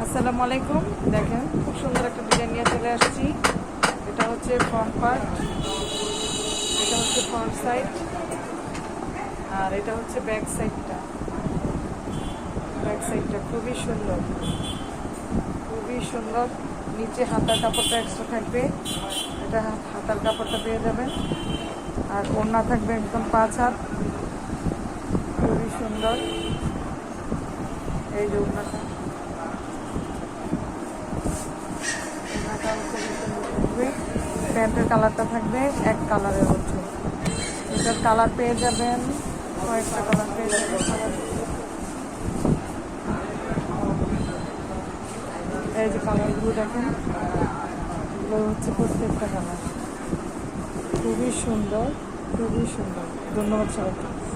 আসসালামু আলাইকুম। দেখেন খুব সুন্দর একটা ডিজাইন নিয়ে চলে আসছি। এটা হচ্ছে ফ্রন্ট পার্ট, এটা হচ্ছে ফ্রন্ট সাইড, আর এটা হচ্ছে ব্যাক সাইডটা। ব্যাক সাইডটা খুবই সুন্দর, খুবই সুন্দর। নিচে হাতার কাপড়টা এক্সট্রা থাকবে, এটা হাতার কাপড়টা পেয়ে যাবেন। আর ওড়না থাকবে একদম 5 হাত, খুবই সুন্দর। এই যে ওড়নাটা, প্যান্টের কালারটা থাকবে এক কালারের হচ্ছে। এটার কালার পেয়ে যাবেন, কয়েকটা কালার পেয়ে যাবেন। এই যে কালারগুলো দেখেন, এগুলো হচ্ছে প্রত্যেকটা কালার খুবই সুন্দর, খুবই সুন্দর। ধন্যবাদ সবাইকে।